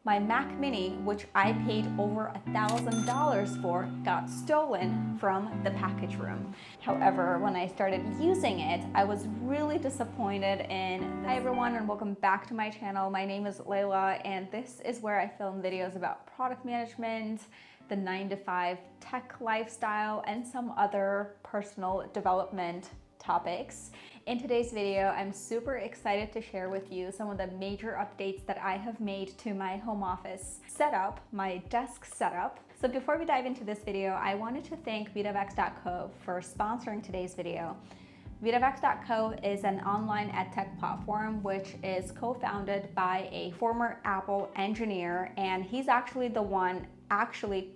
My Mac Mini, which I paid over $1,000 for, got stolen from the package room. However, when I started using it, I was really disappointed in this. Hi everyone, and welcome back to my channel. My name is Layla, and this is where I film videos about product management, the 9-to-5 tech lifestyle, and some other personal development topics. In today's video, I'm super excited to share with you some of the major updates that I have made to my home office setup, my desk setup. So before we dive into this video, I wanted to thank VitaVex.co for sponsoring today's video. VitaVex.co is an online edtech platform which is co-founded by a former Apple engineer, and he's actually the one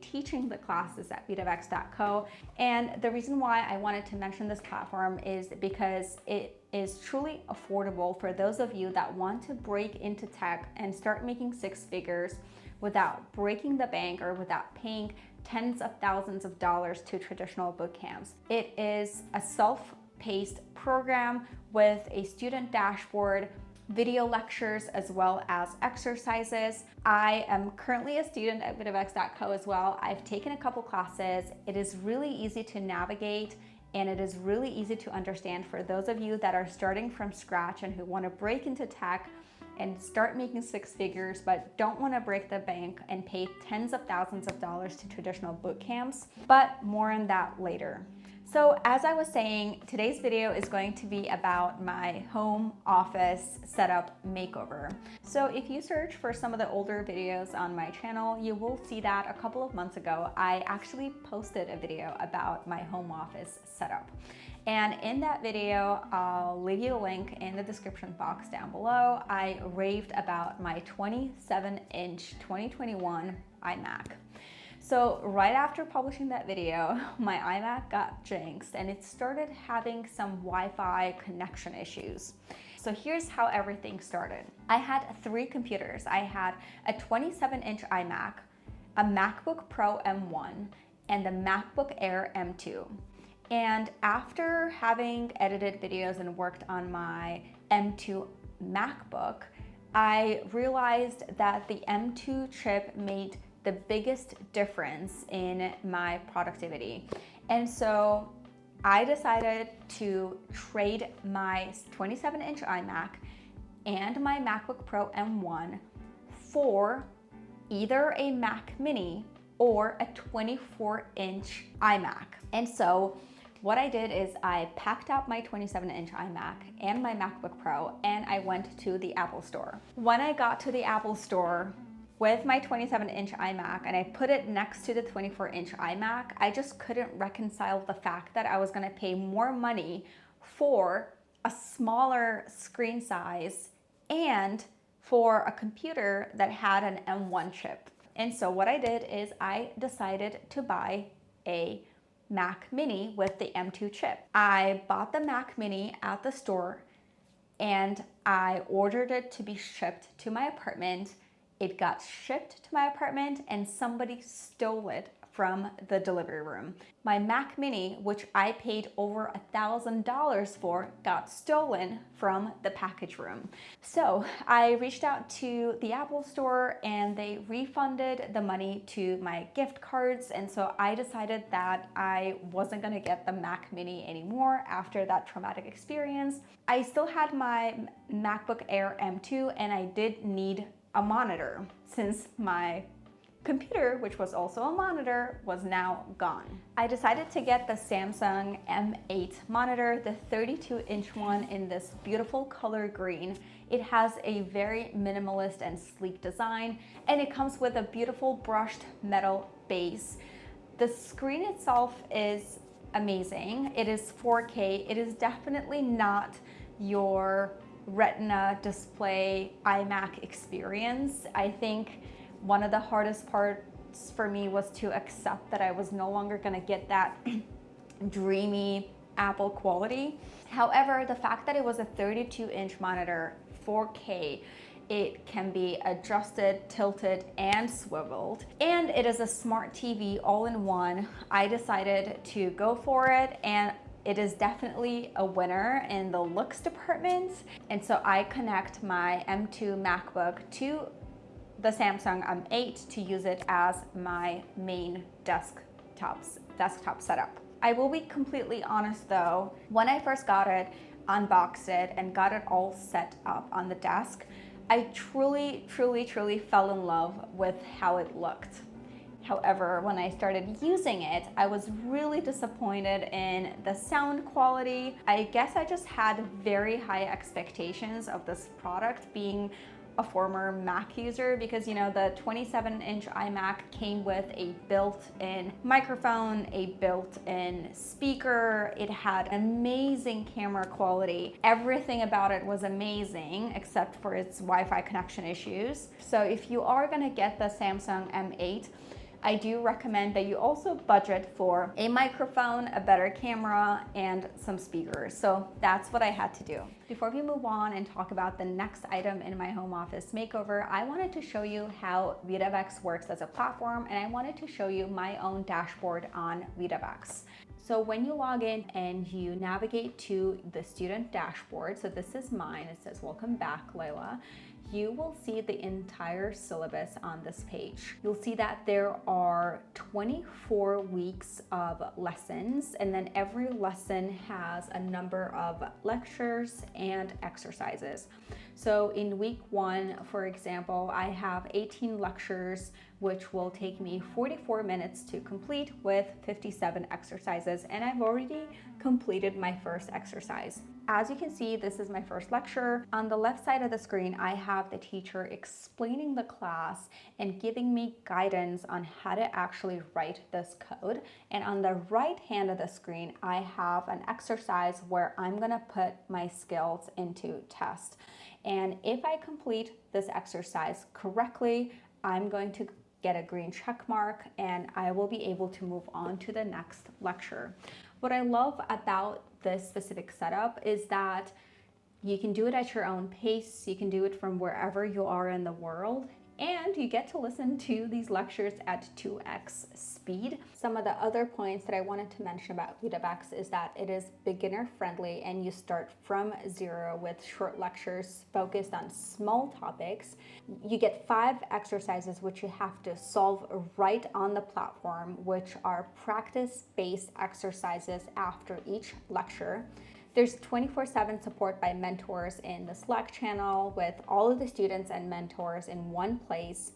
teaching the classes at VitaVex.co. And the reason why I wanted to mention this platform is because it is truly affordable for those of you that want to break into tech and start making six figures without breaking the bank or without paying tens of thousands of dollars to traditional boot camps. It is a self-paced program with a student dashboard, video lectures, as well as exercises. I am currently a student at VitaVex.co as well. I've taken a couple classes. It is really easy to navigate, and it is really easy to understand for those of you that are starting from scratch and who want to break into tech and start making six figures but don't want to break the bank and pay tens of thousands of dollars to traditional boot camps. But more on that later. So as I was saying, today's video is going to be about my home office setup makeover. So if you search for some of the older videos on my channel, you will see that a couple of months ago, I actually posted a video about my home office setup. And in that video, I'll leave you a link in the description box down below. I raved about my 27-inch 2021 iMac. So right after publishing that video, my iMac got jinxed and it started having some Wi-Fi connection issues. So here's how everything started. I had three computers. I had a 27-inch iMac, a MacBook Pro M1, and the MacBook Air M2. And after having edited videos and worked on my M2 MacBook, I realized that the M2 chip made the biggest difference in my productivity. And so I decided to trade my 27-inch iMac and my MacBook Pro M1 for either a Mac Mini or a 24-inch iMac. And so what I did is I packed out my 27-inch iMac and my MacBook Pro and I went to the Apple Store. When I got to the Apple Store with my 27-inch iMac and I put it next to the 24-inch iMac, I just couldn't reconcile the fact that I was gonna pay more money for a smaller screen size and for a computer that had an M1 chip. And so what I did is I decided to buy a Mac Mini with the M2 chip. I bought the Mac Mini at the store and I ordered it to be shipped to my apartment. It got shipped to my apartment and somebody stole it from the delivery room. My Mac Mini, which I paid over $1,000 for, got stolen from the package room. So I reached out to the Apple Store and they refunded the money to my gift cards. And so I decided that I wasn't gonna get the Mac Mini anymore after that traumatic experience. I still had my MacBook Air M2 and I did need a monitor since my computer, which was also a monitor, was now gone. I decided to get the Samsung M8 monitor, the 32-inch one in this beautiful color green. It has a very minimalist and sleek design, and it comes with a beautiful brushed metal base. The screen itself is amazing. It is 4K. It is definitely not your Retina display iMac experience. I think one of the hardest parts for me was to accept that I was no longer gonna get that dreamy Apple quality. However, the fact that it was a 32-inch monitor, 4K, it can be adjusted, tilted, and swiveled. And it is a smart TV all-in-one. I decided to go for it, and it is definitely a winner in the looks department. And so I connect my M2 MacBook to the Samsung M8 to use it as my main desktop setup. I will be completely honest though, when I first got it, unboxed it, and got it all set up on the desk, I truly fell in love with how it looked. However, when I started using it, I was really disappointed in the sound quality. I guess I just had very high expectations of this product, being a former Mac user, because you know the 27-inch iMac came with a built-in microphone, a built-in speaker. It had amazing camera quality. Everything about it was amazing except for its Wi-Fi connection issues. So if you are gonna get the Samsung M8, I do recommend that you also budget for a microphone, a better camera, and some speakers. So that's what I had to do. Before we move on and talk about the next item in my home office makeover, I wanted to show you how VitaVex works as a platform, and I wanted to show you my own dashboard on VitaVex. So when you log in and you navigate to the student dashboard, so this is mine, it says welcome back, Layla. You will see the entire syllabus on this page. You'll see that there are 24 weeks of lessons, and then every lesson has a number of lectures and exercises. So in week 1, for example, I have 18 lectures, which will take me 44 minutes to complete with 57 exercises, and I've already completed my first exercise. As you can see, this is my first lecture. On the left side of the screen, I have the teacher explaining the class and giving me guidance on how to actually write this code. And on the right hand of the screen, I have an exercise where I'm gonna put my skills into test. And if I complete this exercise correctly, I'm going to get a green check mark and I will be able to move on to the next lecture. What I love about this specific setup is that you can do it at your own pace, you can do it from wherever you are in the world, and you get to listen to these lectures at 2x speed. Some of the other points that I wanted to mention about VitaVex is that it is beginner friendly and you start from zero with short lectures focused on small topics. You get 5 exercises which you have to solve right on the platform, which are practice-based exercises after each lecture. There's 24/7 support by mentors in the Slack channel with all of the students and mentors in one place.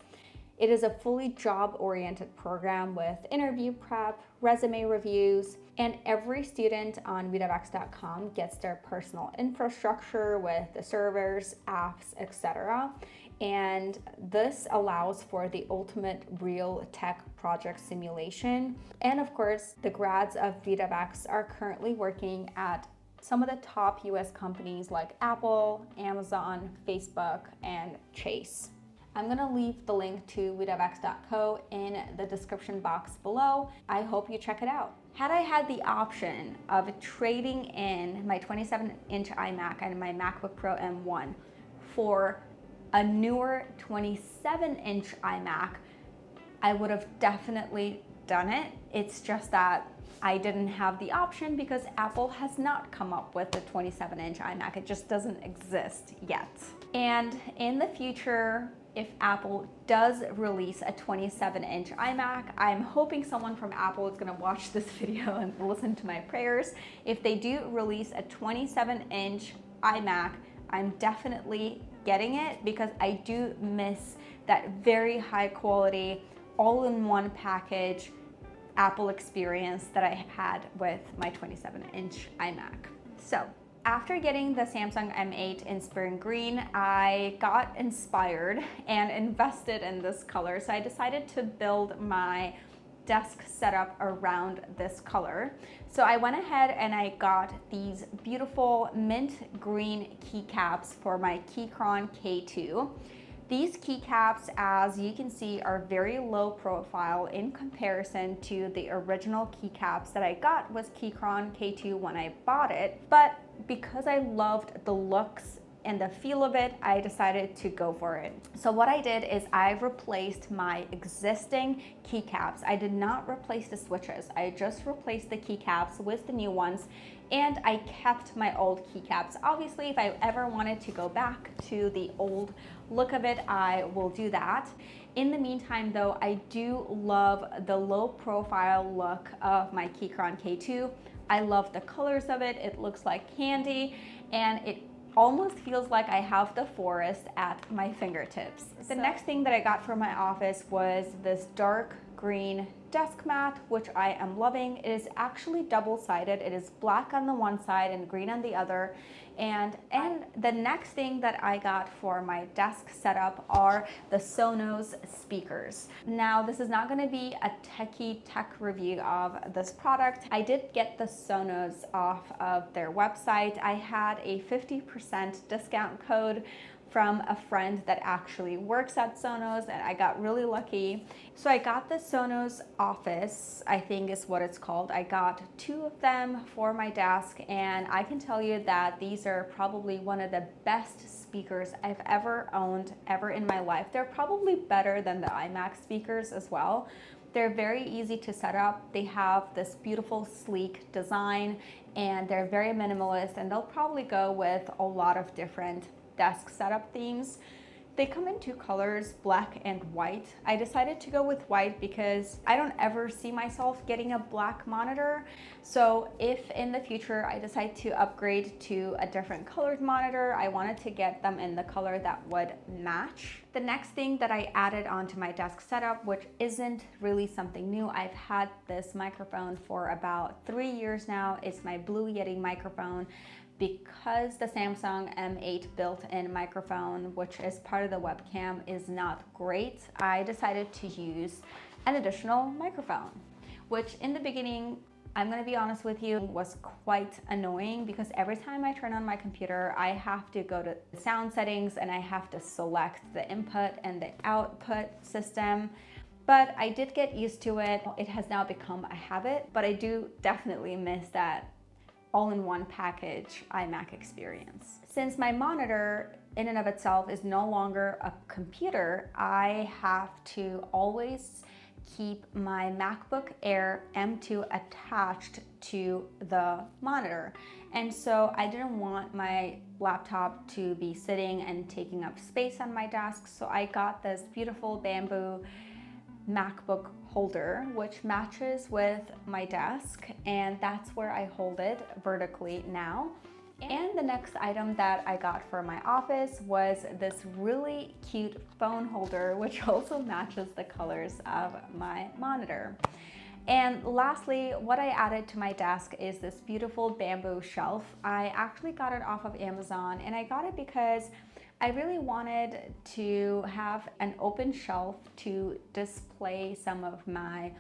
It is a fully job-oriented program with interview prep, resume reviews, and every student on VitaVex.com gets their personal infrastructure with the servers, apps, etc. And this allows for the ultimate real tech project simulation. And of course, the grads of VitaVex are currently working at some of the top US companies like Apple, Amazon, Facebook, and Chase. I'm gonna leave the link to VitaVex.co in the description box below. I hope you check it out. Had I had the option of trading in my 27-inch iMac and my MacBook Pro M1 for a newer 27-inch iMac, I would have definitely done it. It's just that I didn't have the option because Apple has not come up with a 27-inch iMac. It just doesn't exist yet. And in the future, if Apple does release a 27-inch iMac, I'm hoping someone from Apple is gonna watch this video and listen to my prayers. If they do release a 27-inch iMac, I'm definitely getting it because I do miss that very high quality, all-in-one package Apple experience that I had with my 27-inch iMac. So after getting the Samsung M8 in Spring Green, I got inspired and invested in this color. So I decided to build my desk setup around this color. So I went ahead and I got these beautiful mint green keycaps for my Keychron K2. These keycaps, as you can see, are very low profile in comparison to the original keycaps that I got was Keychron K2 when I bought it. But because I loved the looks and the feel of it, I decided to go for it. So what I did is I replaced my existing keycaps. I did not replace the switches. I just replaced the keycaps with the new ones, and I kept my old keycaps. Obviously, if I ever wanted to go back to the old look of it, I will do that. In the meantime though, I do love the low profile look of my Keychron K2. I love the colors of it. It looks like candy, and it almost feels like I have the forest at my fingertips. The next thing that I got for my office was this dark green desk mat, which I am loving. It is actually double-sided. It is black on the one side and green on the other. And the next thing that I got for my desk setup are the Sonos speakers. Now, this is not going to be a tech review of this product. I did get the Sonos off of their website. I had a 50% discount code from a friend that actually works at Sonos, and I got really lucky. So I got the Sonos Office, I think is what it's called. I got 2 of them for my desk, and I can tell you that these are probably one of the best speakers I've ever owned ever in my life. They're probably better than the iMac speakers as well. They're very easy to set up. They have this beautiful sleek design, and they're very minimalist, and they'll probably go with a lot of different desk setup themes. They come in 2 colors, black and white. I decided to go with white because I don't ever see myself getting a black monitor. So if in the future I decide to upgrade to a different colored monitor, I wanted to get them in the color that would match. The next thing that I added onto my desk setup, which isn't really something new, I've had this microphone for about 3 years now. It's my Blue Yeti microphone. Because the Samsung M8 built-in microphone, which is part of the webcam, is not great, I decided to use an additional microphone, which in the beginning, I'm gonna be honest with you, was quite annoying because every time I turn on my computer, I have to go to sound settings and I have to select the input and the output system. But I did get used to it. It has now become a habit, but I do definitely miss that all-in-one package iMac experience. Since my monitor in and of itself is no longer a computer, I have to always keep my MacBook Air M2 attached to the monitor. And so I didn't want my laptop to be sitting and taking up space on my desk, so I got this beautiful bamboo MacBook holder, which matches with my desk, and that's where I hold it vertically now. And the next item that I got for my office was this really cute phone holder, which also matches the colors of my monitor. And lastly, what I added to my desk is this beautiful bamboo shelf. I actually got it off of Amazon, and I got it because I really wanted to have an open shelf to display some of my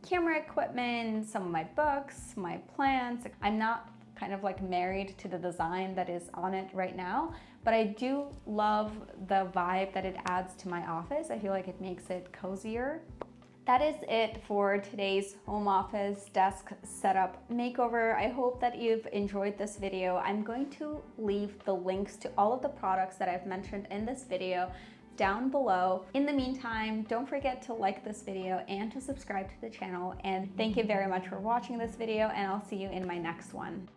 camera equipment, some of my books, my plants. I'm not kind of like married to the design that is on it right now, but I do love the vibe that it adds to my office. I feel like it makes it cozier. That is it for today's home office desk setup makeover. I hope that you've enjoyed this video. I'm going to leave the links to all of the products that I've mentioned in this video down below. In the meantime, don't forget to like this video and to subscribe to the channel. And thank you very much for watching this video, and I'll see you in my next one.